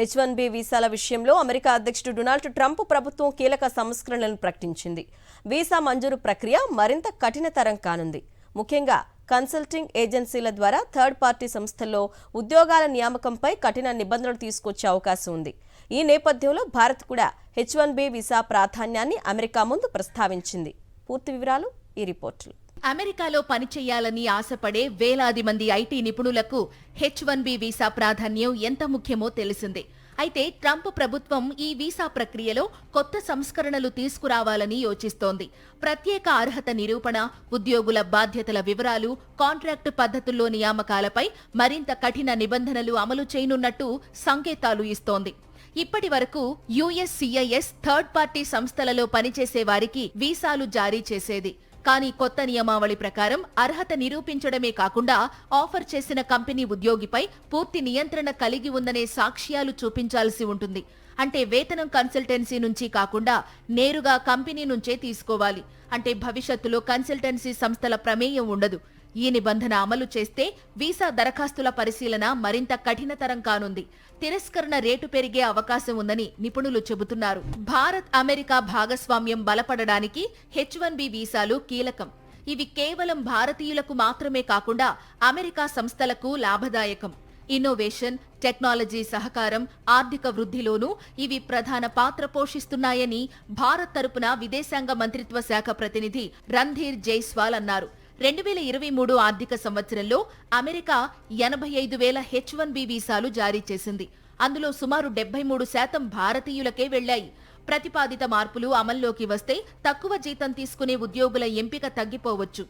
H-1B వీసాల విషయంలో America అధ్యక్షుడు Donald Trump ప్రభుత్వం కీలక సంస్కరణలను ప్రకటించింది. వీసా మంజూరు ప్రక్రియ మరింత కఠినతరం కానుంది. ముఖ్యంగా కన్సల్టింగ్ ఏజెన్సీల ద్వారా థర్డ్ పార్టీ సంస్థల్లో ఉద్యోగాల నియామకంపై కఠిన నిబంధనలు తీసుకొచ్చే అవకాశం ఉంది. ఈ నేపథ్యంలో భారత్ కూడా H-1B వీసా ప్రాధాన్యాన్ని అమెరికా ముందు ప్రస్తావించింది. పూర్తి వివరాలు ఈ రిపోర్టులో. అమెరికాలో పనిచేయాలని ఆశపడే వేలాది మంది ఐటీ నిపుణులకు H-1B వీసా ప్రాధాన్యం ఎంత ముఖ్యమో తెలిసిందే. అయితే ట్రంప్ ప్రభుత్వం ఈ వీసా ప్రక్రియలో కొత్త సంస్కరణలు తీసుకురావాలని యోచిస్తోంది. ప్రత్యేక అర్హత నిరూపణ, ఉద్యోగుల బాధ్యతల వివరాలు, కాంట్రాక్టు పద్ధతుల్లో నియామకాలపై మరింత కఠిన నిబంధనలు అమలు చేయనున్నట్టు సంకేతాలు ఇస్తోంది. ఇప్పటి వరకు USCIS థర్డ్ పార్టీ సంస్థలలో పనిచేసే వారికి వీసాలు జారీ చేసేది. కానీ కొత్త నియమావళి ప్రకారం అర్హత నిరూపించడమే కాకుండా ఆఫర్ చేసిన కంపెనీ ఉద్యోగిపై పూర్తి నియంత్రణ కలిగి ఉందనే సాక్ష్యాలు చూపించాల్సి ఉంటుంది. అంటే వేతనం కన్సల్టెన్సీ నుంచి కాకుండా నేరుగా కంపెనీ నుంచే తీసుకోవాలి. అంటే భవిష్యత్తులో కన్సల్టెన్సీ సంస్థల ప్రమేయం ఉండదు. ఈ నిబంధన అమలు చేస్తే వీసా దరఖాస్తుల పరిశీలన మరింత కఠినతరం కానుంది. తిరస్కరణ రేటు పెరిగే అవకాశం ఉందని నిపుణులు చెబుతున్నారు. భారత్ అమెరికా భాగస్వామ్యం బలపడడానికి H-1B వీసాలు కీలకం. ఇవి కేవలం భారతీయులకు మాత్రమే కాకుండా అమెరికా సంస్థలకు లాభదాయకం. ఇన్నోవేషన్, టెక్నాలజీ సహకారం, ఆర్థిక వృద్ధిలోనూ ఇవి ప్రధాన పాత్ర పోషిస్తున్నాయని భారత్ తరపున విదేశాంగ మంత్రిత్వ శాఖ ప్రతినిధి రణ్ధీర్ జైస్వాల్ అన్నారు. 2023 ఆర్థిక సంవత్సరంలో అమెరికా 85,000 H-1B వీసాలు జారీ చేసింది. అందులో సుమారు 73% భారతీయులకే వెళ్లాయి. ప్రతిపాదిత మార్పులు అమల్లోకి వస్తే తక్కువ జీతం తీసుకునే ఉద్యోగుల ఎంపిక తగ్గిపోవచ్చు.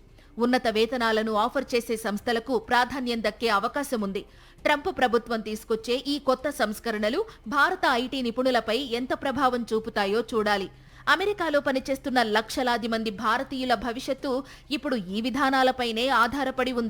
ఉన్నత వేతనాలను ఆఫర్ చేసే సంస్థలకు ప్రాధాన్యం దక్కే అవకాశం ఉంది. ట్రంప్ ప్రభుత్వం తీసుకొచ్చే ఈ కొత్త సంస్కరణలు భారత ఐటీ నిపుణులపై ఎంత ప్రభావం చూపుతాయో చూడాలి. అమెరికాలో పనిచేస్తున్న లక్షలాది మంది భారతీయుల భవిష్యత్తు ఇప్పుడు ఈ విధానాలపైనే ఆధారపడి ఉంది.